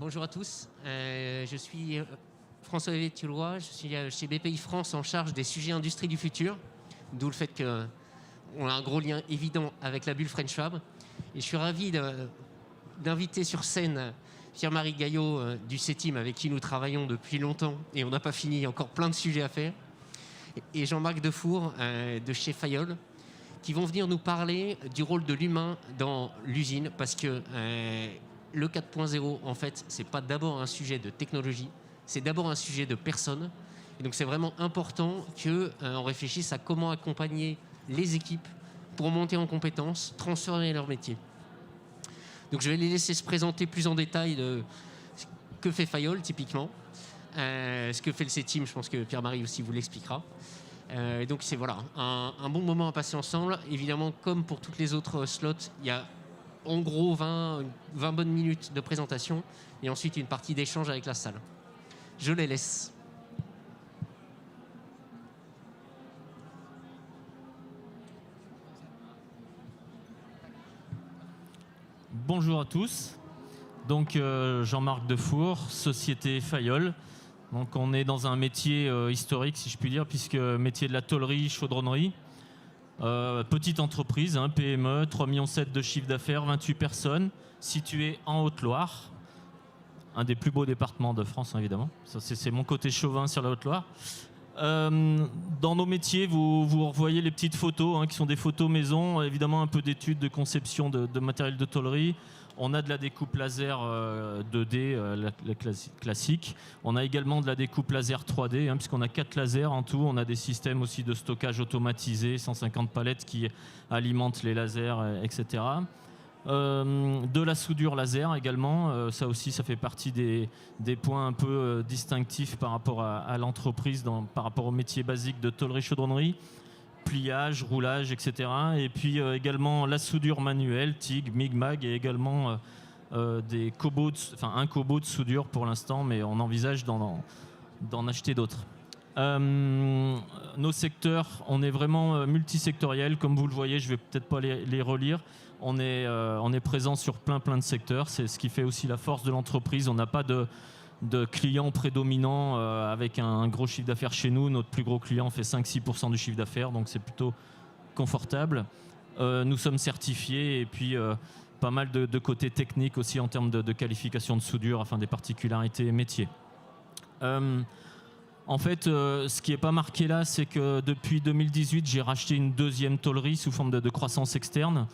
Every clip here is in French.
Bonjour à tous. Je suis François-Xavier Thioulois. Je suis chez BPI France en charge des sujets industrie du futur, d'où le fait qu'on a un gros lien évident avec la bulle French Fab. Et je suis ravi d'inviter sur scène Pierre-Marie Gaillot du CETIM, avec qui nous travaillons depuis longtemps et on n'a pas fini, encore plein de sujets à faire, et Jean-Marc Defour de chez Fayol, qui vont venir nous parler du rôle de l'humain dans l'usine, parce que le 4.0, en fait, c'est pas d'abord un sujet de technologie, c'est d'abord un sujet de personnes. Et donc c'est vraiment important qu'on réfléchisse à comment accompagner les équipes pour monter en compétences, transformer leur métier. Donc je vais les laisser se présenter plus en détail de ce que fait Fayol, typiquement. Ce que fait le CETIM, je pense que Pierre-Marie aussi vous l'expliquera. Donc c'est voilà, un bon moment à passer ensemble. Évidemment, comme pour toutes les autres slots, il y a en gros 20 bonnes minutes de présentation et ensuite une partie d'échange avec la salle. Je les laisse. Bonjour à tous. Donc Jean-Marc Defour, société Fayol. Donc on est dans un métier historique, si je puis dire, puisque métier de la tôlerie, chaudronnerie. Petite entreprise, PME, 3,7 millions de chiffre d'affaires, 28 personnes, située en Haute-Loire. Un des plus beaux départements de France, évidemment. Ça, c'est mon côté chauvin sur la Haute-Loire. Dans nos métiers, vous revoyez les petites photos, qui sont des photos maison, évidemment un peu d'études de conception de matériel de tôlerie. On a de la découpe laser 2D, la classique. On a également de la découpe laser 3D, puisqu'on a 4 lasers en tout. On a des systèmes aussi de stockage automatisé, 150 palettes qui alimentent les lasers, etc. De la soudure laser également, ça aussi ça fait partie des points un peu distinctifs par rapport à l'entreprise, par rapport au métier basique de tôlerie chaudronnerie, pliage, roulage, etc. Et puis également la soudure manuelle, TIG, MIG-MAG, et également des cobots, un cobot de soudure pour l'instant, mais on envisage d'en acheter d'autres. Nos secteurs, on est vraiment multisectoriel, comme vous le voyez, je vais peut-être pas les relire. On est présent sur plein de secteurs, c'est ce qui fait aussi la force de l'entreprise. On n'a pas de clients prédominants avec un gros chiffre d'affaires chez nous. Notre plus gros client fait 5-6% du chiffre d'affaires, donc c'est plutôt confortable. Nous sommes certifiés et puis pas mal de côté technique aussi en termes de qualification de soudure, des particularités métiers. En fait, ce qui n'est pas marqué là, c'est que depuis 2018, j'ai racheté une deuxième tôlerie sous forme de croissance externe.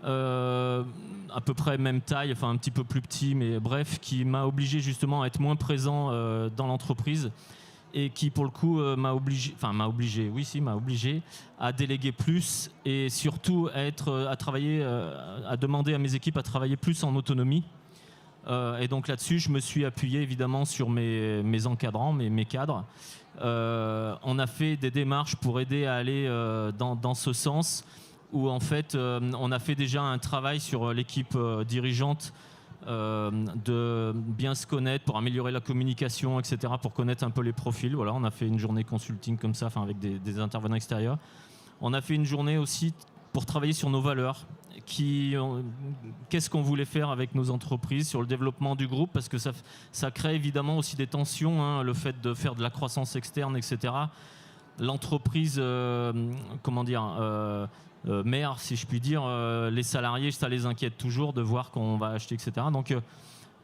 À peu près même taille, un petit peu plus petit, mais bref, qui m'a obligé justement à être moins présent dans l'entreprise et qui pour le coup m'a obligé à déléguer plus et surtout à demander à mes équipes à travailler plus en autonomie. Et donc là-dessus, je me suis appuyé évidemment sur mes encadrants, mes cadres. On a fait des démarches pour aider à aller dans ce sens, où en fait on a fait déjà un travail sur l'équipe dirigeante de bien se connaître pour améliorer la communication, etc., pour connaître un peu les profils. Voilà, on a fait une journée consulting comme ça, avec des intervenants extérieurs. On a fait une journée aussi pour travailler sur nos valeurs. Qu'est-ce qu'on voulait faire avec nos entreprises, sur le développement du groupe, parce que ça crée évidemment aussi des tensions, le fait de faire de la croissance externe, etc. L'entreprise, mère, si je puis dire, les salariés, ça les inquiète toujours de voir qu'on va acheter, etc. Donc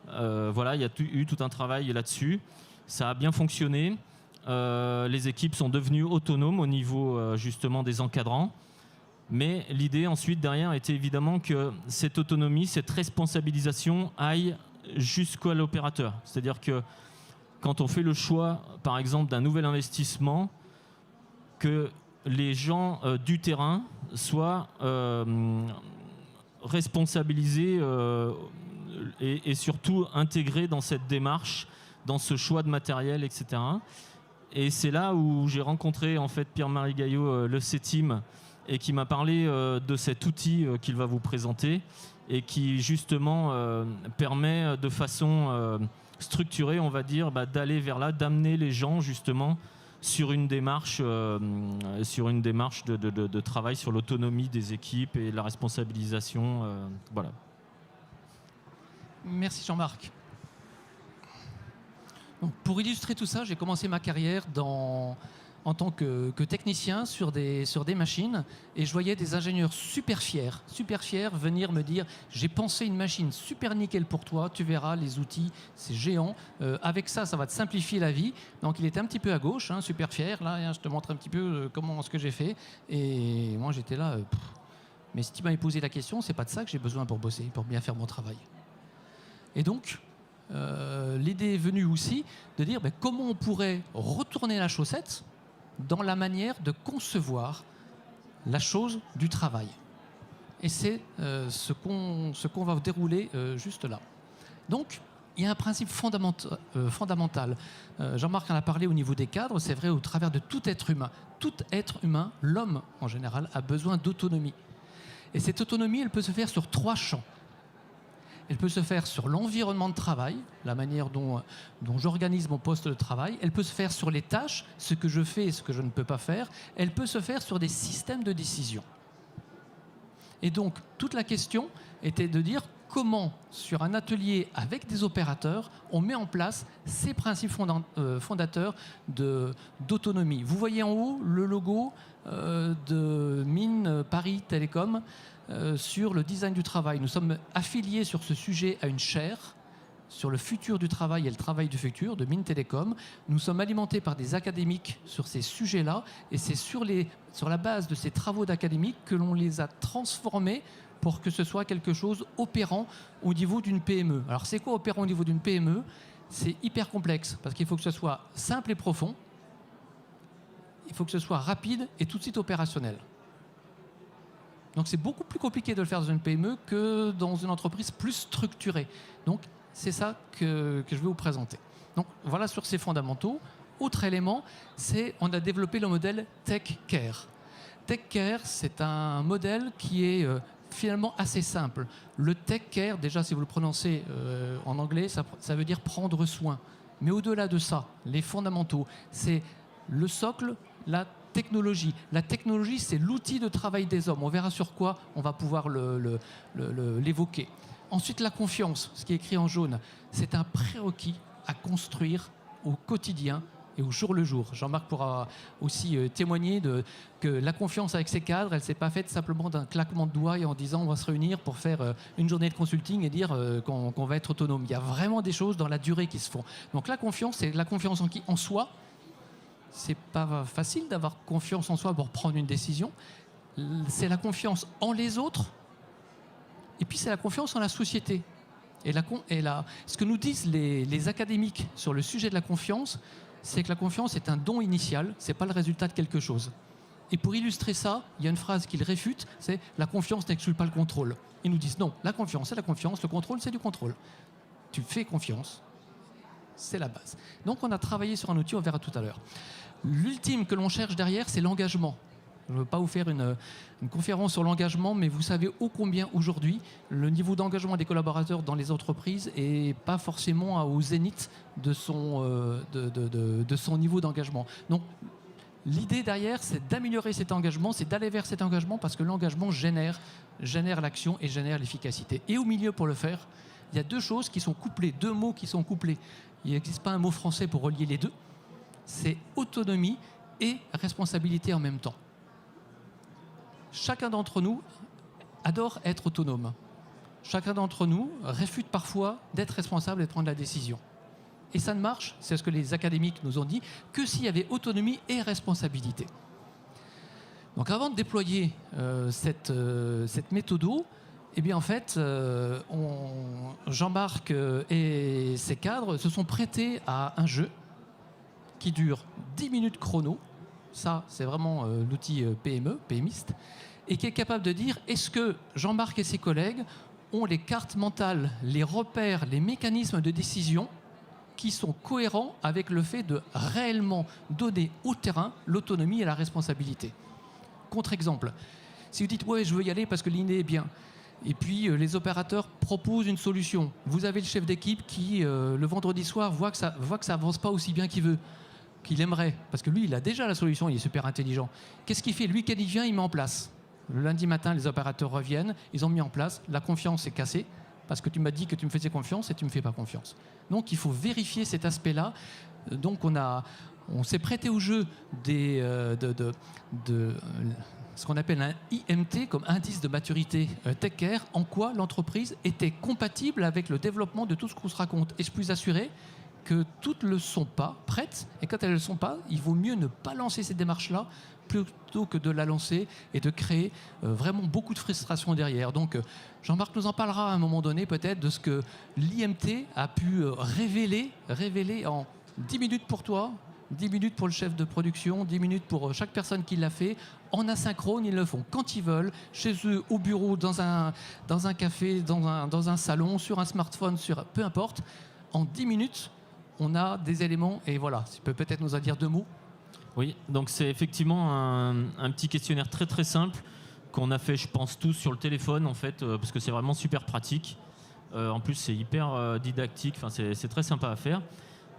voilà, il y a eu tout un travail là-dessus. Ça a bien fonctionné. Les équipes sont devenues autonomes au niveau justement des encadrants. Mais l'idée ensuite derrière était évidemment que cette autonomie, cette responsabilisation aille jusqu'à l'opérateur. C'est-à-dire que quand on fait le choix, par exemple, d'un nouvel investissement, que les gens du terrain soient responsabilisés et surtout intégrés dans cette démarche, dans ce choix de matériel, etc. Et c'est là où j'ai rencontré en fait Pierre-Marie Gaillot, le CETIM, et qui m'a parlé de cet outil qu'il va vous présenter et qui justement permet de façon structurée, on va dire, d'aller vers là, d'amener les gens justement sur une démarche de travail sur l'autonomie des équipes et la responsabilisation. Voilà. Merci Jean-Marc. Donc, pour illustrer tout ça, j'ai commencé ma carrière en tant que technicien sur des machines, et je voyais des ingénieurs super fiers venir me dire: j'ai pensé une machine super nickel pour toi, tu verras les outils, c'est géant, avec ça, ça va te simplifier la vie. Donc il était un petit peu à gauche, hein, super fier, là, hein, je te montre un petit peu ce que j'ai fait, et moi j'étais là, mais si tu m'avais posé la question, c'est pas de ça que j'ai besoin pour bosser, pour bien faire mon travail. Et donc, l'idée est venue aussi de dire comment on pourrait retourner la chaussette dans la manière de concevoir la chose du travail. Et c'est ce qu'on va dérouler juste là. Donc, il y a un principe fondamental. Jean-Marc en a parlé au niveau des cadres, c'est vrai au travers de tout être humain. Tout être humain, l'homme en général, a besoin d'autonomie. Et cette autonomie, elle peut se faire sur 3 champs. Elle peut se faire sur l'environnement de travail, la manière dont j'organise mon poste de travail. Elle peut se faire sur les tâches, ce que je fais et ce que je ne peux pas faire. Elle peut se faire sur des systèmes de décision. Et donc, toute la question était de dire comment, sur un atelier avec des opérateurs, on met en place ces principes fondateurs d'autonomie. Vous voyez en haut le logo de Mines Paris Télécom, sur le design du travail. Nous sommes affiliés sur ce sujet à une chaire sur le futur du travail et le travail du futur de Mines Télécom. Nous sommes alimentés par des académiques sur ces sujets-là, et c'est sur la base de ces travaux d'académiques que l'on les a transformés pour que ce soit quelque chose opérant au niveau d'une PME. Alors c'est quoi opérant au niveau d'une PME? C'est hyper complexe, parce qu'il faut que ce soit simple et profond, il faut que ce soit rapide et tout de suite opérationnel. Donc c'est beaucoup plus compliqué de le faire dans une PME que dans une entreprise plus structurée. Donc c'est ça que je vais vous présenter. Donc voilà sur ces fondamentaux. Autre élément, c'est on a développé le modèle Tech Care. Tech Care, c'est un modèle qui est finalement assez simple. Le Tech Care, déjà si vous le prononcez en anglais, ça veut dire prendre soin. Mais au-delà de ça, les fondamentaux, c'est le socle, la technologie. La technologie, c'est l'outil de travail des hommes. On verra sur quoi on va pouvoir l'évoquer. Ensuite, la confiance, ce qui est écrit en jaune, c'est un prérequis à construire au quotidien et au jour le jour. Jean-Marc pourra aussi témoigner que la confiance avec ses cadres, elle ne s'est pas faite simplement d'un claquement de doigts et en disant on va se réunir pour faire une journée de consulting et dire qu'on va être autonome. Il y a vraiment des choses dans la durée qui se font. Donc la confiance, c'est la confiance en soi. C'est pas facile d'avoir confiance en soi pour prendre une décision. C'est la confiance en les autres. Et puis c'est la confiance en la société. Ce que nous disent les académiques sur le sujet de la confiance, c'est que la confiance est un don initial, c'est pas le résultat de quelque chose. Et pour illustrer ça, il y a une phrase qu'ils réfutent, c'est « la confiance n'exclut pas le contrôle ». Ils nous disent non, la confiance c'est la confiance, le contrôle c'est du contrôle. Tu fais confiance, c'est la base. Donc on a travaillé sur un outil, on verra tout à l'heure. L'ultime que l'on cherche derrière, c'est l'engagement. Je ne veux pas vous faire une conférence sur l'engagement, mais vous savez ô combien aujourd'hui le niveau d'engagement des collaborateurs dans les entreprises n'est pas forcément au zénith de son niveau d'engagement. Donc l'idée derrière, c'est d'améliorer cet engagement, c'est d'aller vers cet engagement, parce que l'engagement génère l'action et génère l'efficacité. Et au milieu, pour le faire, il y a 2 choses qui sont couplées, 2 mots qui sont couplés. Il n'existe pas un mot français pour relier les deux. C'est autonomie et responsabilité en même temps. Chacun d'entre nous adore être autonome. Chacun d'entre nous réfute parfois d'être responsable et de prendre la décision. Et ça ne marche, c'est ce que les académiques nous ont dit, que s'il y avait autonomie et responsabilité. Donc avant de déployer cette méthode, eh bien en fait, Jean-Marc et ses cadres se sont prêtés à un jeu qui dure 10 minutes chrono. Ça, c'est vraiment l'outil PME, PMiste, et qui est capable de dire est-ce que Jean-Marc et ses collègues ont les cartes mentales, les repères, les mécanismes de décision qui sont cohérents avec le fait de réellement donner au terrain l'autonomie et la responsabilité. Contre-exemple, si vous dites « ouais, je veux y aller parce que l'idée est bien », et puis les opérateurs proposent une solution. Vous avez le chef d'équipe qui, le vendredi soir, voit que ça avance pas aussi bien qu'il veut, qu'il aimerait, parce que lui, il a déjà la solution, il est super intelligent. Qu'est-ce qu'il fait? Lui, quand il vient, il met en place. Le lundi matin, les opérateurs reviennent, ils ont mis en place, la confiance est cassée, parce que tu m'as dit que tu me faisais confiance et tu ne me fais pas confiance. Donc il faut vérifier cet aspect-là. Donc on s'est prêté au jeu de ce qu'on appelle un IMT, comme indice de maturité Tech Care, en quoi l'entreprise était compatible avec le développement de tout ce qu'on se raconte. Et je peux vous assurer que toutes ne le sont pas prêtes, et quand elles ne le sont pas, il vaut mieux ne pas lancer ces démarches-là plutôt que de la lancer et de créer vraiment beaucoup de frustration derrière. Donc Jean-Marc nous en parlera à un moment donné peut-être de ce que l'IMT a pu révéler en 10 minutes pour toi, 10 minutes pour le chef de production, 10 minutes pour chaque personne qui l'a fait. En asynchrone, ils le font quand ils veulent, chez eux, au bureau, dans un café, dans un salon, sur un smartphone, peu importe. En 10 minutes, on a des éléments. Et voilà, tu peux peut-être nous en dire 2 mots. Oui, donc c'est effectivement un petit questionnaire très très simple qu'on a fait, je pense, tous sur le téléphone, en fait, parce que c'est vraiment super pratique. En plus, c'est hyper didactique, c'est très sympa à faire.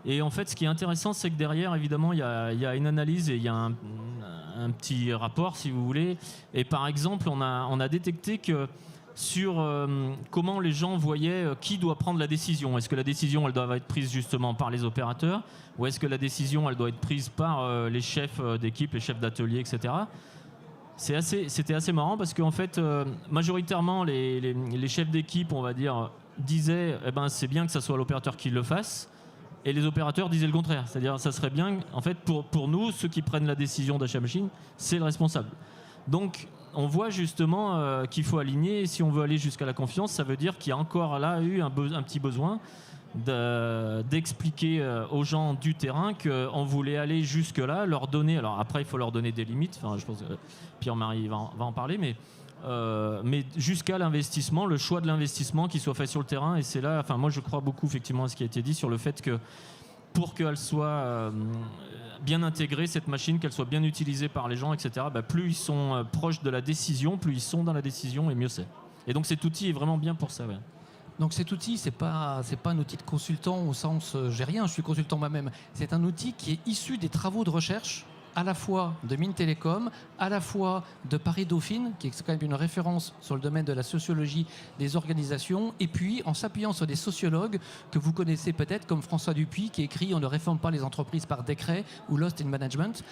Et en fait, ce qui est intéressant, c'est que derrière, évidemment, il y a une analyse et il y a un petit rapport, si vous voulez. Et par exemple, on a détecté que sur comment les gens voyaient qui doit prendre la décision. Est-ce que la décision, elle doit être prise justement par les opérateurs, ou est-ce que la décision, elle doit être prise par les chefs d'équipe, les chefs d'atelier, etc. C'était assez marrant parce qu'en fait, majoritairement, les chefs d'équipe, on va dire, disaient c'est bien que ça soit l'opérateur qui le fasse. Et les opérateurs disaient le contraire, c'est-à-dire ça serait bien, en fait, pour nous, ceux qui prennent la décision d'achat machine, c'est le responsable. Donc, on voit justement qu'il faut aligner, et si on veut aller jusqu'à la confiance, ça veut dire qu'il y a encore là eu un petit besoin d'expliquer aux gens du terrain qu'on voulait aller jusque-là, leur donner, alors après il faut leur donner des limites, je pense que Pierre-Marie va en parler, mais jusqu'à l'investissement, le choix de l'investissement qui soit fait sur le terrain. Et c'est là, moi je crois beaucoup effectivement à ce qui a été dit sur le fait que pour qu'elle soit bien intégrée, cette machine, qu'elle soit bien utilisée par les gens, etc., plus ils sont proches de la décision, plus ils sont dans la décision et mieux c'est. Et donc cet outil est vraiment bien pour ça. Ouais. Donc cet outil, c'est pas un outil de consultant au sens j'ai rien, je suis consultant moi-même. C'est un outil qui est issu des travaux de recherche à la fois de Mines Télécom, à la fois de Paris Dauphine, qui est quand même une référence sur le domaine de la sociologie des organisations, et puis en s'appuyant sur des sociologues que vous connaissez peut-être, comme François Dupuis, qui écrit « On ne réforme pas les entreprises par décret » ou « Lost in Management »,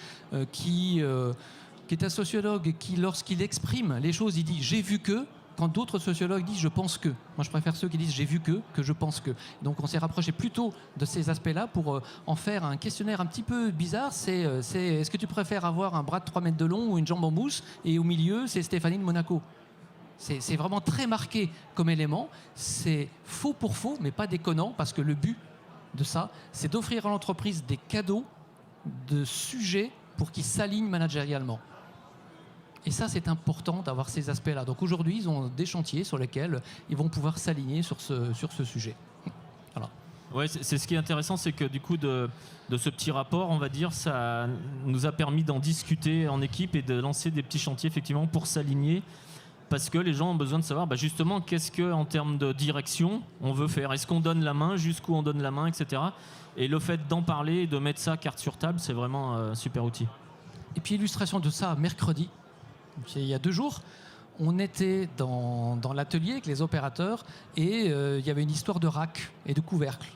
qui est un sociologue qui, lorsqu'il exprime les choses, il dit « J'ai vu que », quand d'autres sociologues disent « je pense que ». Moi, je préfère ceux qui disent « j'ai vu que je pense que ». Donc, on s'est rapproché plutôt de ces aspects-là pour en faire un questionnaire un petit peu bizarre. C'est est-ce que tu préfères avoir un bras de 3 mètres de long ou une jambe en mousse? Et au milieu, c'est Stéphanie de Monaco. C'est vraiment très marqué comme élément. C'est faux pour faux, mais pas déconnant, parce que le but de ça, c'est d'offrir à l'entreprise des cadeaux de sujets pour qu'ils s'alignent managérialement. Et ça, c'est important d'avoir ces aspects-là. Donc aujourd'hui, ils ont des chantiers sur lesquels ils vont pouvoir s'aligner sur ce sujet. Voilà. Ouais, c'est ce qui est intéressant, c'est que du coup, de ce petit rapport, on va dire, ça nous a permis d'en discuter en équipe et de lancer des petits chantiers, effectivement, pour s'aligner. Parce que les gens ont besoin de savoir, justement, qu'est-ce qu'en termes de direction, on veut faire. Est-ce qu'on donne la main, jusqu'où on donne la main, etc. Et le fait d'en parler et de mettre ça carte sur table, c'est vraiment un super outil. Et puis, illustration de ça, mercredi, il y a 2 jours, on était dans l'atelier avec les opérateurs et il y avait une histoire de rack et de couvercle.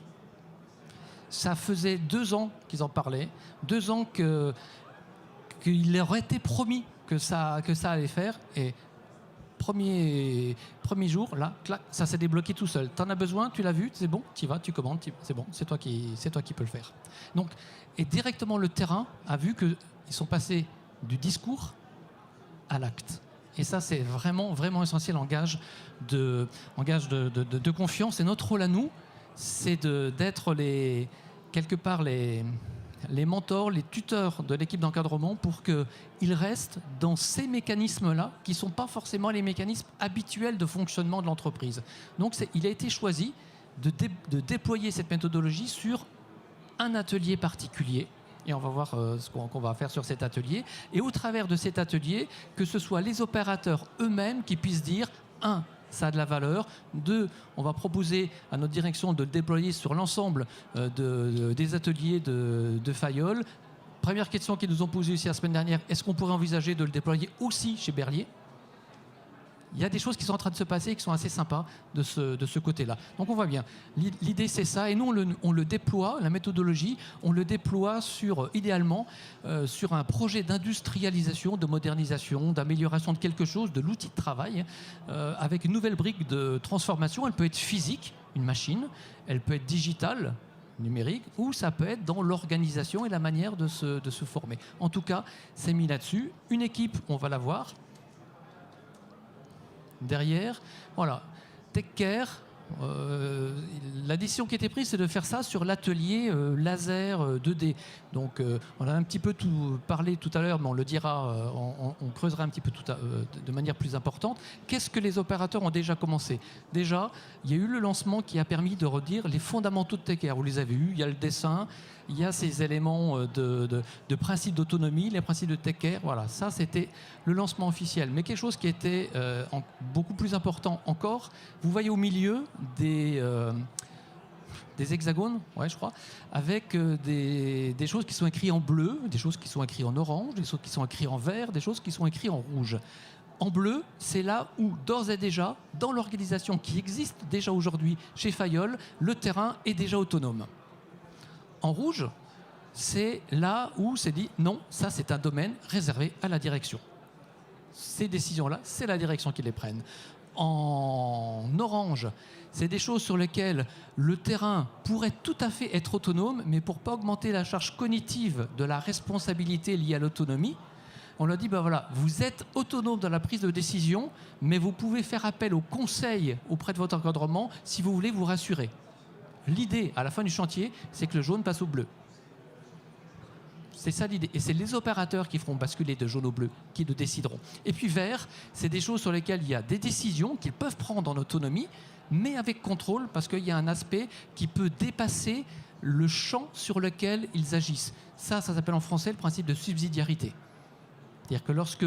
Ça faisait 2 ans qu'ils en parlaient, 2 ans qu'il leur était promis que ça allait faire. Et premier jour, là, clac, ça s'est débloqué tout seul. T'en as besoin, tu l'as vu, c'est bon, tu y vas, tu commandes, c'est bon, c'est toi qui peux le faire. Donc, et directement le terrain a vu qu'ils sont passés du discours à l'acte. Et ça, c'est vraiment, vraiment essentiel en gage de confiance. Et notre rôle à nous, c'est d'être quelque part les mentors, les tuteurs de l'équipe d'encadrement pour qu'ils restent dans ces mécanismes-là, qui ne sont pas forcément les mécanismes habituels de fonctionnement de l'entreprise. Donc, il a été choisi de déployer cette méthodologie sur un atelier particulier. Et on va voir ce qu'on va faire sur cet atelier. Et au travers de cet atelier, que ce soit les opérateurs eux-mêmes qui puissent dire, 1, ça a de la valeur, 2, on va proposer à notre direction de le déployer sur l'ensemble des ateliers de Fayol. Première question qu'ils nous ont posée aussi la semaine dernière, est-ce qu'on pourrait envisager de le déployer aussi chez Berlier? il y a des choses qui sont en train de se passer et qui sont assez sympas de ce côté-là. Donc on voit bien, l'idée c'est ça, et nous on le déploie, la méthodologie, on le déploie idéalement sur un projet d'industrialisation, de modernisation, d'amélioration de quelque chose, de l'outil de travail, avec une nouvelle brique de transformation. Elle peut être physique, une machine, elle peut être digitale, numérique, ou ça peut être dans l'organisation et la manière de se former. En tout cas, c'est mis là-dessus. Une équipe, on va la voir. Derrière, voilà, TechCare. La décision qui a été prise, c'est de faire ça sur l'atelier laser 2D. Donc, on a un petit peu parlé tout à l'heure, mais on le dira, on creusera un petit peu de manière plus importante. Qu'est-ce que les opérateurs ont déjà commencé? Déjà, il y a eu le lancement qui a permis de redire les fondamentaux de TechCare. Vous les avez eus, il y a le dessin, il y a ces éléments de principe d'autonomie, les principes de TechCare. Voilà, ça c'était le lancement officiel. Mais quelque chose qui était beaucoup plus important encore, vous voyez au milieu des hexagones, ouais, je crois, avec des choses qui sont écrites en bleu, des choses qui sont écrites en orange, des choses qui sont écrites en vert, des choses qui sont écrites en rouge. En bleu, c'est là où, d'ores et déjà, dans l'organisation qui existe déjà aujourd'hui chez Fayol, le terrain est déjà autonome. En rouge, c'est là où c'est dit non, ça c'est un domaine réservé à la direction. Ces décisions-là, c'est la direction qui les prenne. En orange, c'est des choses sur lesquelles le terrain pourrait tout à fait être autonome, mais pour ne pas augmenter la charge cognitive de la responsabilité liée à l'autonomie, on leur dit, ben voilà, vous êtes autonome dans la prise de décision, mais vous pouvez faire appel au conseil auprès de votre encadrement si vous voulez vous rassurer. L'idée, à la fin du chantier, c'est que le jaune passe au bleu. C'est ça l'idée. Et c'est les opérateurs qui feront basculer de jaune au bleu, qui le décideront. Et puis vert, c'est des choses sur lesquelles il y a des décisions qu'ils peuvent prendre en autonomie, mais avec contrôle, parce qu'il y a un aspect qui peut dépasser le champ sur lequel ils agissent. Ça s'appelle en français le principe de subsidiarité. C'est-à-dire que lorsque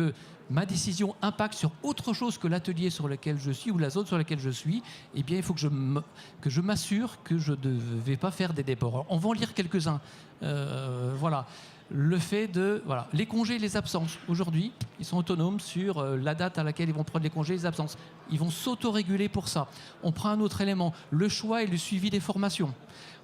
ma décision impacte sur autre chose que l'atelier sur lequel je suis ou la zone sur laquelle je suis, eh bien, il faut que je m'assure que je ne vais pas faire des déports. On va en lire quelques-uns. Voilà. Le fait de... Voilà. Les congés et les absences. Aujourd'hui, ils sont autonomes sur la date à laquelle ils vont prendre les congés et les absences. Ils vont s'autoréguler pour ça. On prend un autre élément, le choix et le suivi des formations.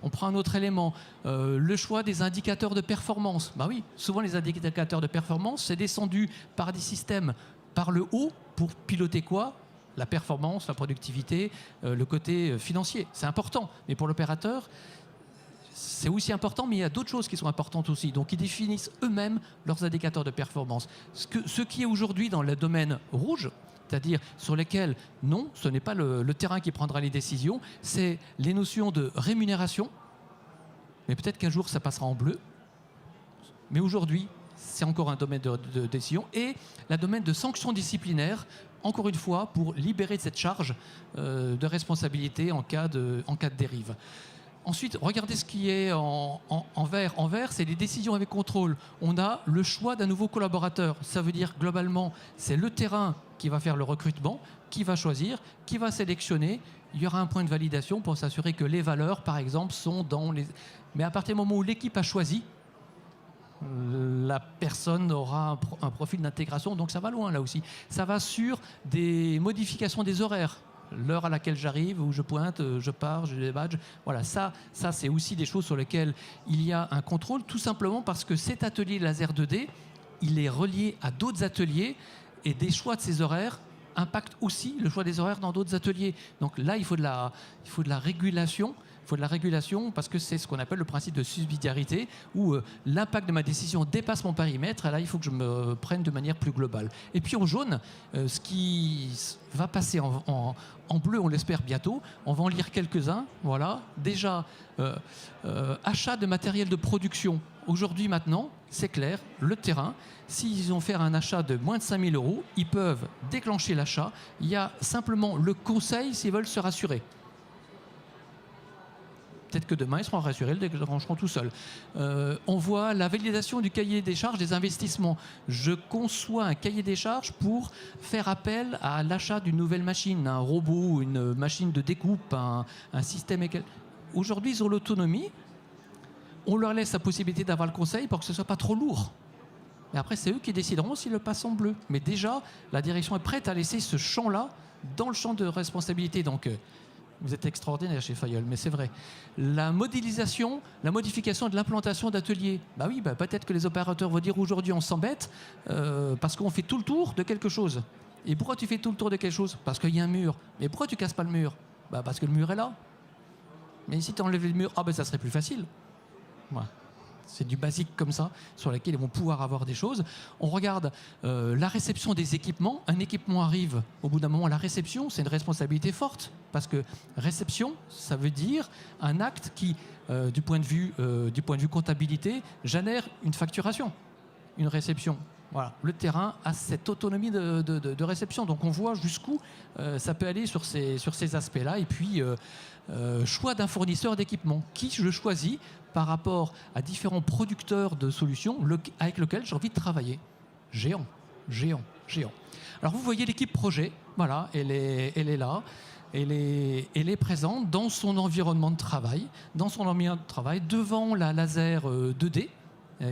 On prend un autre élément, le choix des indicateurs de performance. Bah oui, souvent les indicateurs de performance, c'est descendu par des systèmes par le haut pour piloter quoi? La performance, la productivité, le côté financier. C'est important, mais pour l'opérateur, c'est aussi important, mais il y a d'autres choses qui sont importantes aussi. Donc, ils définissent eux-mêmes leurs indicateurs de performance. Ce qui est aujourd'hui dans le domaine rouge, c'est-à-dire sur lesquels, non, ce n'est pas le terrain qui prendra les décisions, c'est les notions de rémunération, mais peut-être qu'un jour, ça passera en bleu. Mais aujourd'hui, c'est encore un domaine de décision. Et le domaine de sanctions disciplinaires, encore une fois, pour libérer de cette charge de responsabilité en cas de dérive. Ensuite, regardez ce qui est en vert. En vert, c'est les décisions avec contrôle. On a le choix d'un nouveau collaborateur. Ça veut dire, globalement, c'est le terrain qui va faire le recrutement, qui va choisir, qui va sélectionner. Il y aura un point de validation pour s'assurer que les valeurs, par exemple, sont dans les... Mais à partir du moment où l'équipe a choisi, la personne aura un profil d'intégration. Donc ça va loin, là aussi. Ça va sur des modifications des horaires. L'heure à laquelle j'arrive, où je pointe, je pars, j'ai des badges. Voilà, ça c'est aussi des choses sur lesquelles il y a un contrôle, tout simplement parce que cet atelier laser 2D, il est relié à d'autres ateliers et des choix de ces horaires impactent aussi le choix des horaires dans d'autres ateliers. Donc là, il faut de la régulation. Il faut de la régulation parce que c'est ce qu'on appelle le principe de subsidiarité où l'impact de ma décision dépasse mon périmètre et là il faut que je me prenne de manière plus globale. Et puis en jaune, ce qui va passer en bleu, on l'espère bientôt, on va en lire quelques-uns. Voilà. Déjà, achat de matériel de production. Aujourd'hui maintenant, c'est clair, le terrain, s'ils ont fait un achat de moins de 5 000 €, ils peuvent déclencher l'achat. Il y a simplement le conseil s'ils veulent se rassurer. Peut-être que demain, ils seront rassurés, ils le déclencheront tout seuls. On voit la validation du cahier des charges des investissements. Je conçois un cahier des charges pour faire appel à l'achat d'une nouvelle machine, un robot, une machine de découpe, un système. Aujourd'hui, ils ont l'autonomie. On leur laisse la possibilité d'avoir le conseil pour que ce ne soit pas trop lourd. Et après, c'est eux qui décideront s'ils le passent en bleu. Mais déjà, la direction est prête à laisser ce champ-là dans le champ de responsabilité. Donc, vous êtes extraordinaire chez Fayol, mais c'est vrai. La modélisation, la modification de l'implantation d'ateliers. Bah oui, peut-être que les opérateurs vont dire aujourd'hui on s'embête parce qu'on fait tout le tour de quelque chose. Et pourquoi tu fais tout le tour de quelque chose? Parce qu'il y a un mur. Mais pourquoi tu casses pas le mur? Parce que le mur est là. Mais si tu enlèves le mur, ça serait plus facile. Voilà. C'est du basique comme ça, sur lequel ils vont pouvoir avoir des choses. On regarde la réception des équipements. Un équipement arrive, au bout d'un moment, la réception, c'est une responsabilité forte. Parce que réception, ça veut dire un acte qui, du point de vue comptabilité, génère une facturation, une réception. Voilà. Le terrain a cette autonomie de réception. Donc on voit jusqu'où ça peut aller sur ces aspects-là. Et puis, choix d'un fournisseur d'équipement. Qui je choisis par rapport à différents producteurs de solutions avec lesquels j'ai envie de travailler. Géant. Alors vous voyez l'équipe projet, voilà, elle est là, elle est présente dans son environnement de travail, devant la laser 2D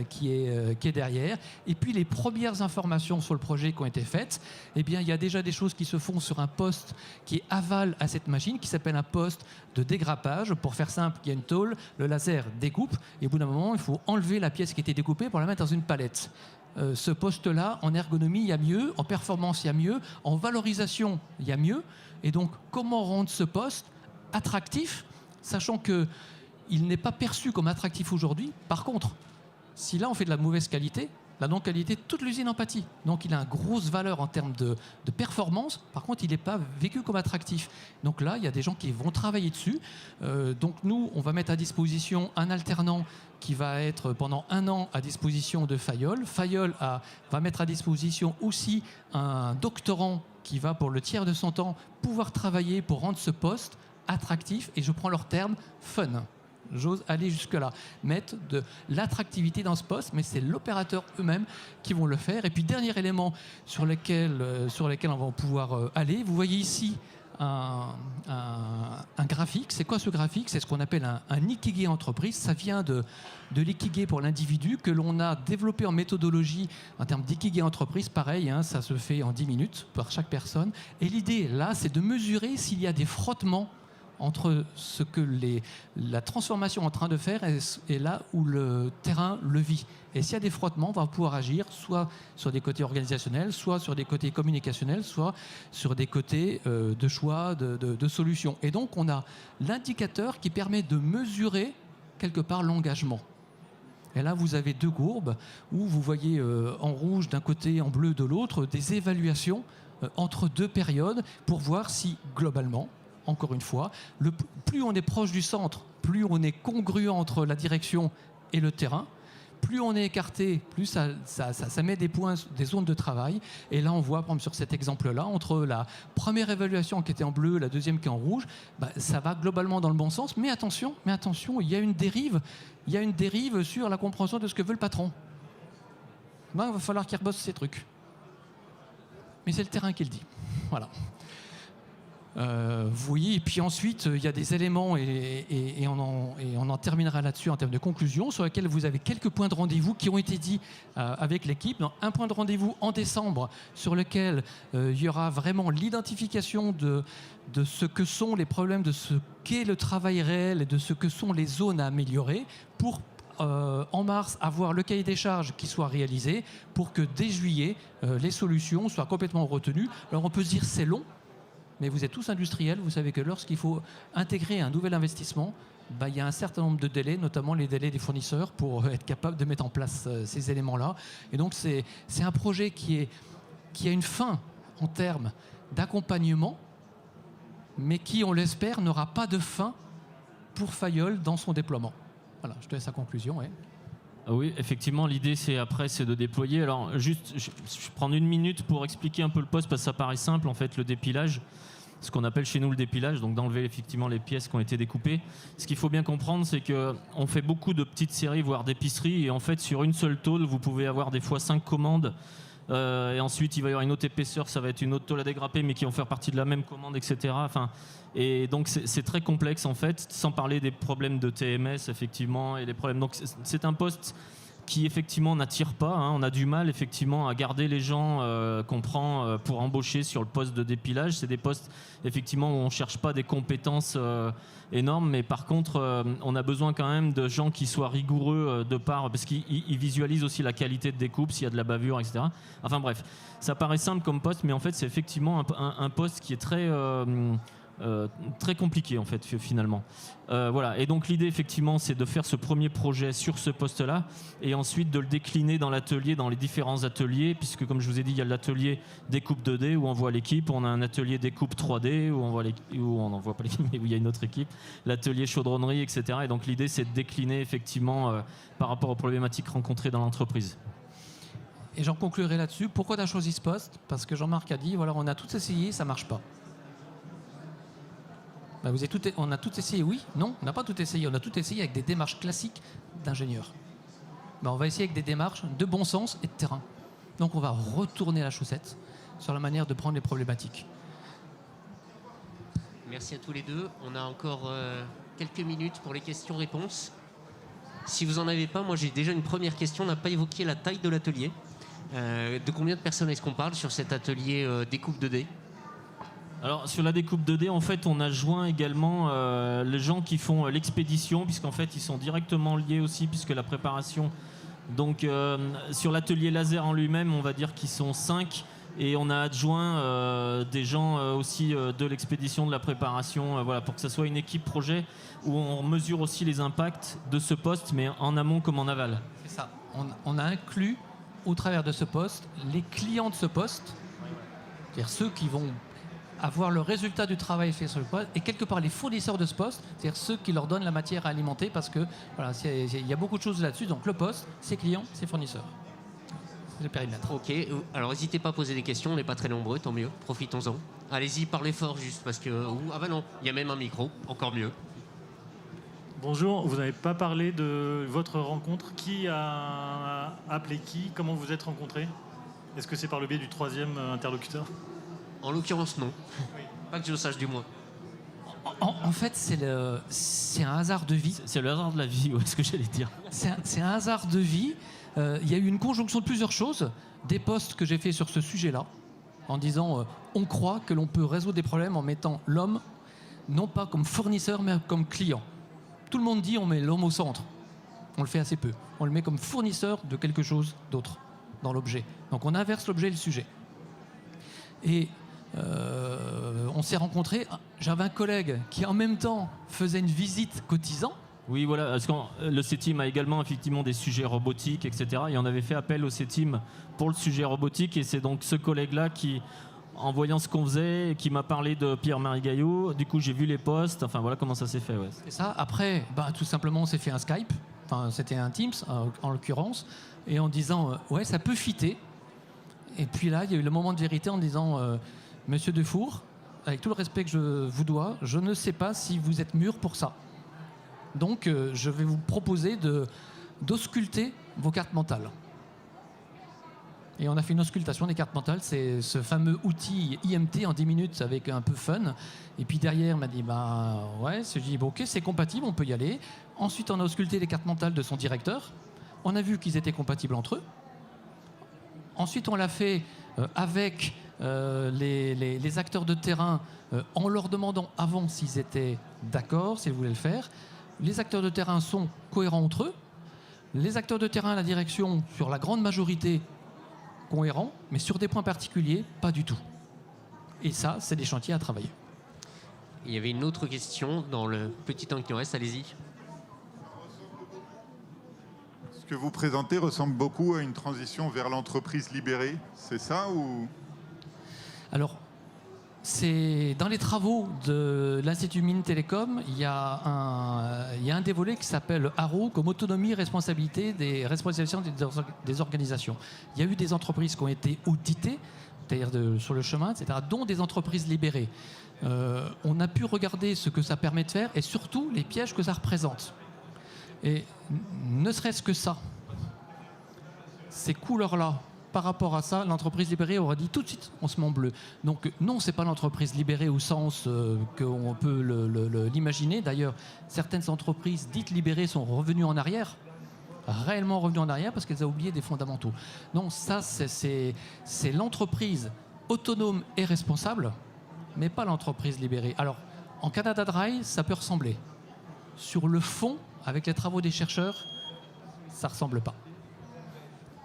qui est derrière. Et puis les premières informations sur le projet qui ont été faites, eh bien, il y a déjà des choses qui se font sur un poste qui est aval à cette machine, qui s'appelle un poste de dégrappage. Pour faire simple, il y a une tôle, le laser découpe, et au bout d'un moment, il faut enlever la pièce qui a été découpée pour la mettre dans une palette. Ce poste-là, en ergonomie, il y a mieux, en performance, il y a mieux, en valorisation, il y a mieux. Et donc, comment rendre ce poste attractif, sachant qu'il n'est pas perçu comme attractif aujourd'hui. Par contre, si là on fait de la mauvaise qualité, la non-qualité, toute l'usine en pâtit. Donc il a une grosse valeur en termes de performance. Par contre, il n'est pas vécu comme attractif. Donc là, il y a des gens qui vont travailler dessus. Donc nous, on va mettre à disposition un alternant qui va être pendant 1 an à disposition de Fayol. Fayol va mettre à disposition aussi un doctorant qui va, pour le tiers de son temps, pouvoir travailler pour rendre ce poste attractif. Et je prends leur terme, fun. J'ose aller jusque-là, mettre de l'attractivité dans ce poste, mais c'est l'opérateur eux-mêmes qui vont le faire. Et puis, dernier élément sur lequel on va pouvoir aller, vous voyez ici un graphique. C'est quoi ce graphique? C'est ce qu'on appelle un Ikigai entreprise. Ça vient de l'Ikigai pour l'individu que l'on a développé en méthodologie en termes d'Ikigai entreprise. Pareil, ça se fait en 10 minutes par chaque personne. Et l'idée, là, c'est de mesurer s'il y a des frottements entre ce que la transformation est en train de faire et là où le terrain le vit. Et s'il y a des frottements, on va pouvoir agir soit sur des côtés organisationnels, soit sur des côtés communicationnels, soit sur des côtés de choix, de solutions. Et donc, on a l'indicateur qui permet de mesurer quelque part l'engagement. Et là, vous avez 2 courbes où vous voyez en rouge d'un côté, en bleu de l'autre, des évaluations entre 2 périodes pour voir si, globalement, encore une fois, plus on est proche du centre, plus on est congruent entre la direction et le terrain, plus on est écarté, plus ça met des points, des zones de travail. Et là, on voit, par exemple, sur cet exemple-là, entre la première évaluation qui était en bleu, la deuxième qui est en rouge, ça va globalement dans le bon sens. Mais attention, il y a une dérive sur la compréhension de ce que veut le patron. Il va falloir qu'il rebosse ces trucs. Mais c'est le terrain qui le dit. Voilà. Vous voyez, et puis ensuite, il y a des éléments, et on en terminera là-dessus en termes de conclusion, sur lesquels vous avez quelques points de rendez-vous qui ont été dits avec l'équipe. Un point de rendez-vous en décembre, sur lequel il y aura vraiment l'identification de ce que sont les problèmes, de ce qu'est le travail réel et de ce que sont les zones à améliorer, pour en mars avoir le cahier des charges qui soit réalisé, pour que dès juillet, les solutions soient complètement retenues. Alors on peut se dire c'est long, mais vous êtes tous industriels, vous savez que lorsqu'il faut intégrer un nouvel investissement, il y a un certain nombre de délais, notamment les délais des fournisseurs, pour être capable de mettre en place ces éléments-là. Et donc c'est un projet qui a une fin en termes d'accompagnement, mais qui, on l'espère, n'aura pas de fin pour Fayol dans son déploiement. Voilà, je te laisse la conclusion. Ouais. Oui, effectivement, l'idée c'est de déployer. Alors juste, je prends 1 minute pour expliquer un peu le poste parce que ça paraît simple en fait, le dépilage, ce qu'on appelle chez nous le dépilage, donc d'enlever effectivement les pièces qui ont été découpées. Ce qu'il faut bien comprendre, c'est qu'on fait beaucoup de petites séries, voire d'épiceries, et en fait sur une seule tôle, vous pouvez avoir des fois 5 commandes. Et ensuite, il va y avoir une autre épaisseur, ça va être une autre tôle à dégrapper, mais qui vont faire partie de la même commande, etc. Et donc, c'est très complexe, en fait, sans parler des problèmes de TMS, effectivement, et les problèmes. Donc, c'est un poste qui effectivement n'attire pas. On a du mal effectivement à garder les gens qu'on prend pour embaucher sur le poste de dépilage. C'est des postes effectivement où on ne cherche pas des compétences énormes, mais par contre on a besoin quand même de gens qui soient rigoureux parce qu'ils visualisent aussi la qualité de découpe, s'il y a de la bavure, etc. Enfin bref, ça paraît simple comme poste, mais en fait c'est effectivement un poste qui est très compliqué en fait finalement. Voilà. Et donc l'idée effectivement c'est de faire ce premier projet sur ce poste-là et ensuite de le décliner dans l'atelier, dans les différents ateliers, puisque comme je vous ai dit, il y a l'atelier découpe 2D où on voit l'équipe, on a un atelier découpe 3D où on n'en voit pas l'équipe mais où il y a une autre équipe, l'atelier chaudronnerie, etc. Et donc l'idée c'est de décliner effectivement par rapport aux problématiques rencontrées dans l'entreprise. Et j'en conclurai là-dessus. Pourquoi on a choisi ce poste? Parce que Jean-Marc a dit, voilà, on a tout essayé, ça ne marche pas. Ben on a tout essayé, oui, non, on n'a pas tout essayé. On a tout essayé avec des démarches classiques d'ingénieur. Ben, on va essayer avec des démarches de bon sens et de terrain. Donc on va retourner la chaussette sur la manière de prendre les problématiques. Merci à tous les deux. On a encore quelques minutes pour les questions-réponses. Si vous n'en avez pas, moi j'ai déjà une première question. On n'a pas évoqué la taille de l'atelier. De combien de personnes est-ce qu'on parle sur cet atelier découpe 2D ? Alors sur la découpe 2D, en fait, on a joint également les gens qui font l'expédition, puisqu'en fait, ils sont directement liés aussi, puisque la préparation. Donc sur l'atelier laser en lui-même, on va dire qu'ils sont 5, et on a adjoint des gens aussi de l'expédition, de la préparation, voilà, pour que ça soit une équipe projet où on mesure aussi les impacts de ce poste, mais en amont comme en aval. C'est ça. On a inclus au travers de ce poste les clients de ce poste, c'est-à-dire ceux qui vont avoir le résultat du travail fait sur le poste, et quelque part les fournisseurs de ce poste, c'est-à-dire ceux qui leur donnent la matière à alimenter, parce que voilà, il y a beaucoup de choses là-dessus. Donc le poste, ses clients, ses fournisseurs. C'est le périmètre. Ok, alors n'hésitez pas à poser des questions, on n'est pas très nombreux, tant mieux, profitons-en. Allez-y, parlez fort juste, parce que... Ah bah non, il y a même un micro, encore mieux. Bonjour, vous n'avez pas parlé de votre rencontre. Qui a appelé qui? Comment vous êtes rencontrés? Est-ce que c'est par le biais du troisième interlocuteur? En l'occurrence, non. Oui. Pas que je le sache du moins. En fait, c'est un hasard de vie. C'est le hasard de la vie, ouais, ce que j'allais dire. C'est un hasard de vie. Il y a eu une conjonction de plusieurs choses. Des posts que j'ai fait sur ce sujet-là, en disant on croit que l'on peut résoudre des problèmes en mettant l'homme, non pas comme fournisseur, mais comme client. Tout le monde dit on met l'homme au centre. On le fait assez peu. On le met comme fournisseur de quelque chose d'autre dans l'objet. Donc on inverse l'objet et le sujet. Et on s'est rencontrés. J'avais un collègue qui en même temps faisait une visite cotisant. Oui, voilà, parce que le CETIM a également effectivement des sujets robotiques, etc. Et on avait fait appel au CETIM pour le sujet robotique, et c'est donc ce collègue-là qui, en voyant ce qu'on faisait, qui m'a parlé de Pierre-Marie Gaillot. Du coup, j'ai vu les posts, enfin voilà comment ça s'est fait. Ouais. Et ça, après, tout simplement, on s'est fait un Skype, enfin c'était un Teams en l'occurrence, et en disant, ouais, ça peut fitter. Et puis là, il y a eu le moment de vérité en disant, Monsieur Defour, avec tout le respect que je vous dois, je ne sais pas si vous êtes mûr pour ça. Donc, je vais vous proposer d'ausculter vos cartes mentales. Et on a fait une auscultation des cartes mentales, c'est ce fameux outil IMT en 10 minutes avec un peu fun. Et puis derrière, il m'a dit, ouais, je dis, ok, c'est compatible, on peut y aller. Ensuite, on a ausculté les cartes mentales de son directeur. On a vu qu'ils étaient compatibles entre eux. Ensuite, on l'a fait avec les acteurs de terrain en leur demandant avant s'ils étaient d'accord, s'ils voulaient le faire. Les acteurs de terrain sont cohérents entre eux. Les acteurs de terrain à la direction, sur la grande majorité, cohérents, mais sur des points particuliers, pas du tout. Et ça, c'est des chantiers à travailler. Il y avait une autre question dans le petit temps qui nous reste, allez-y. Ce que vous présentez ressemble beaucoup à une transition vers l'entreprise libérée, c'est ça ou... Alors, c'est dans les travaux de l'Institut Mines Télécom, il y a un des volets qui s'appelle ARO, comme autonomie et responsabilité des responsabilisations des organisations. Il y a eu des entreprises qui ont été auditées, c'est-à-dire sur le chemin, etc., dont des entreprises libérées. On a pu regarder ce que ça permet de faire et surtout les pièges que ça représente. Et ne serait-ce que ça, ces couleurs-là, par rapport à ça, l'entreprise libérée aurait dit tout de suite, on se met en bleu. Donc non, c'est pas l'entreprise libérée au sens qu'on peut l'imaginer. D'ailleurs, certaines entreprises dites libérées sont revenues en arrière. réellement revenue en arrière parce qu'elle a oublié des fondamentaux. Non, ça, c'est l'entreprise autonome et responsable, mais pas l'entreprise libérée. Alors, en Canada Dry, ça peut ressembler. Sur le fond, avec les travaux des chercheurs, ça ne ressemble pas.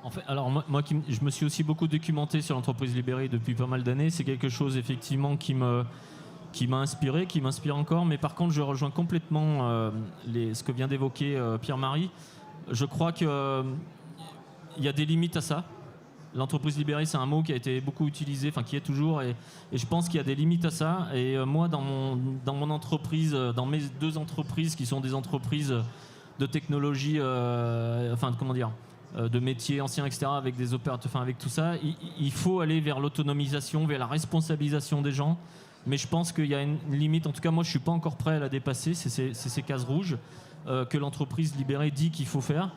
En fait, alors moi je me suis aussi beaucoup documenté sur l'entreprise libérée depuis pas mal d'années. C'est quelque chose effectivement qui m'a inspiré, qui m'inspire encore. Mais par contre, je rejoins complètement ce que vient d'évoquer Pierre-Marie. Je crois qu'il y a des limites à ça. L'entreprise libérée, c'est un mot qui a été beaucoup utilisé, enfin qui est toujours, et je pense qu'il y a des limites à ça. Et moi, dans mon entreprise, dans mes 2 entreprises qui sont des entreprises de technologie, de métiers anciens, etc., avec des opérateurs, avec tout ça, il faut aller vers l'autonomisation, vers la responsabilisation des gens. Mais je pense qu'il y a une limite. En tout cas, moi, je suis pas encore prêt à la dépasser. C'est ces cases rouges que l'entreprise libérée dit qu'il faut faire.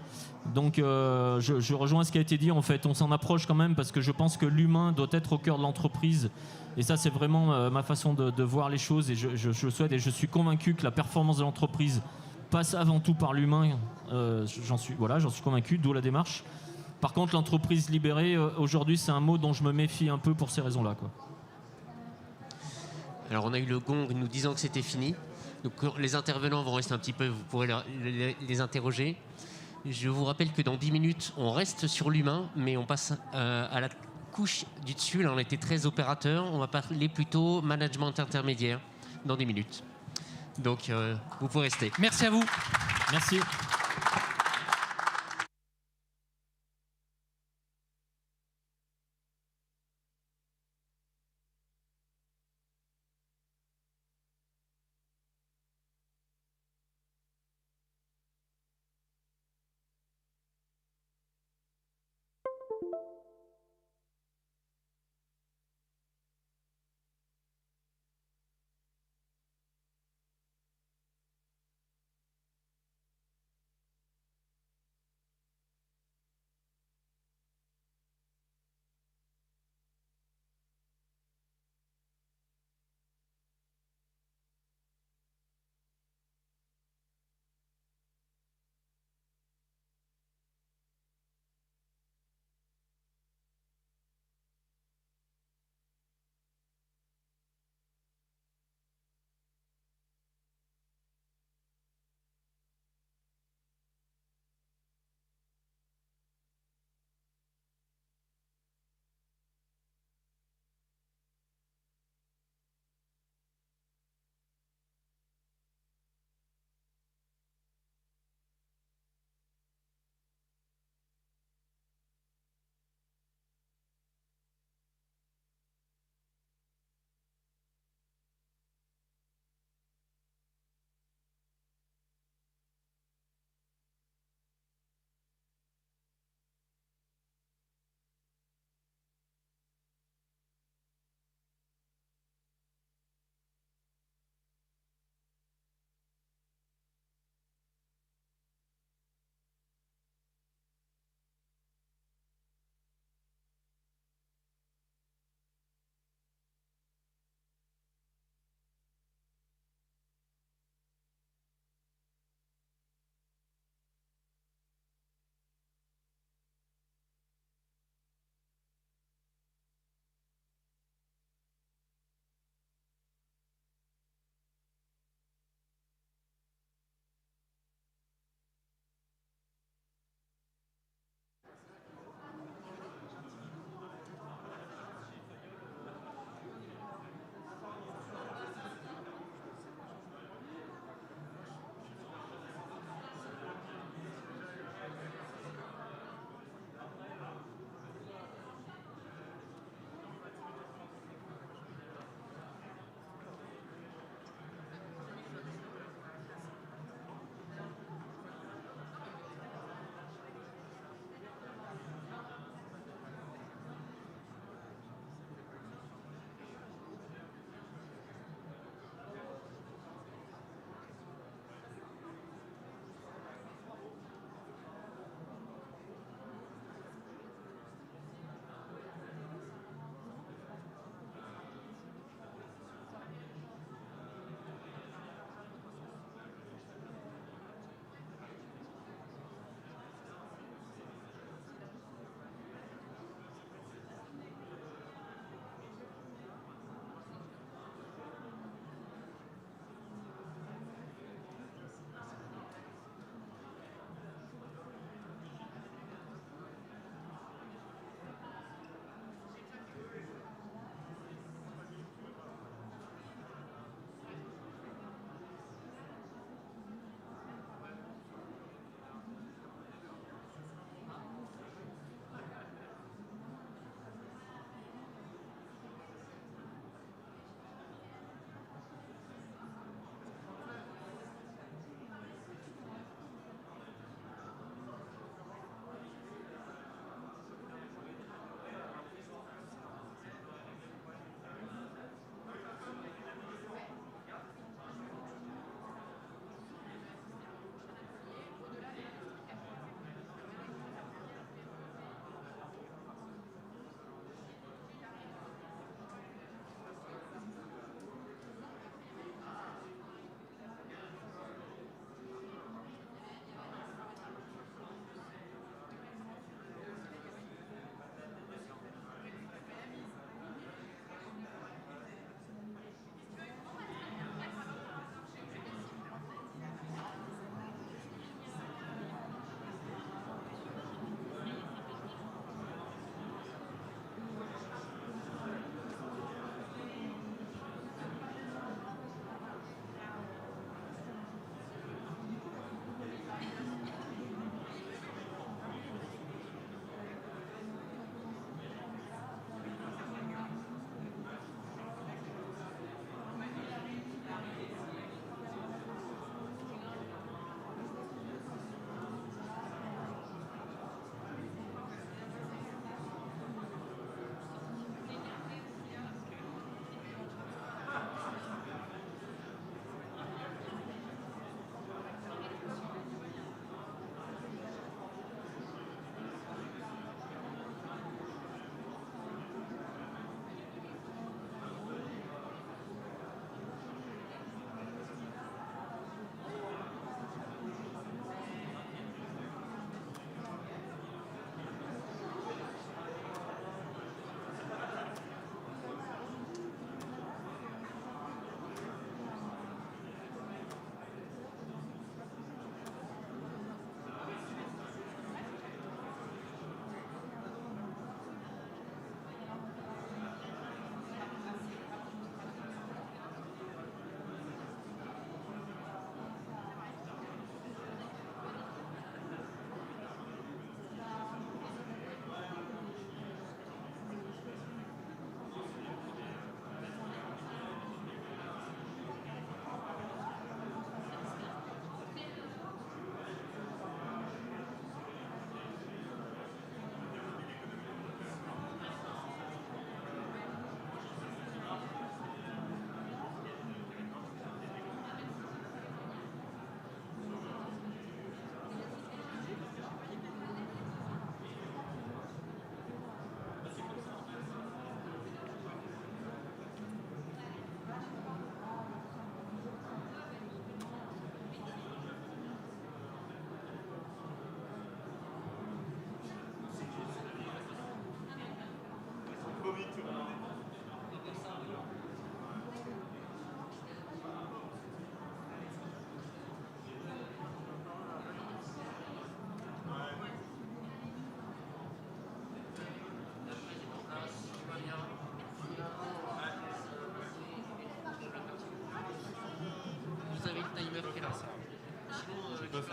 Donc je rejoins ce qui a été dit. En fait, on s'en approche quand même parce que je pense que l'humain doit être au cœur de l'entreprise. Et ça, c'est vraiment ma façon de voir les choses. Et je souhaite et je suis convaincu que la performance de l'entreprise passe avant tout par l'humain. J'en suis convaincu, d'où la démarche. Par contre, l'entreprise libérée, aujourd'hui, c'est un mot dont je me méfie un peu pour ces raisons-là, quoi. Alors on a eu le gong nous disant que c'était fini. Donc les intervenants vont rester un petit peu, vous pourrez les interroger. Je vous rappelle que dans 10 minutes, on reste sur l'humain, mais on passe à la couche du dessus. Là, on était très opérateur. On va parler plutôt management intermédiaire dans 10 minutes. Donc vous pouvez rester. Merci à vous. Merci.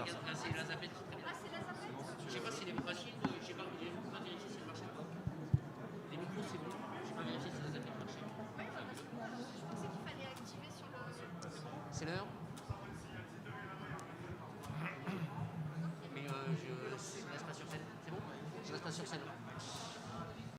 faire ça. Là, c'est la zapette. Je sais pas si les machines, j'ai pas vérifié si ça marchait pas. Les micros, c'est bon. J'ai pas vérifié si la zapette marchait. Je pensais qu'il fallait activer sur le. C'est l'heure. Mais je reste pas sur scène. C'est bon? Je reste pas sur scène.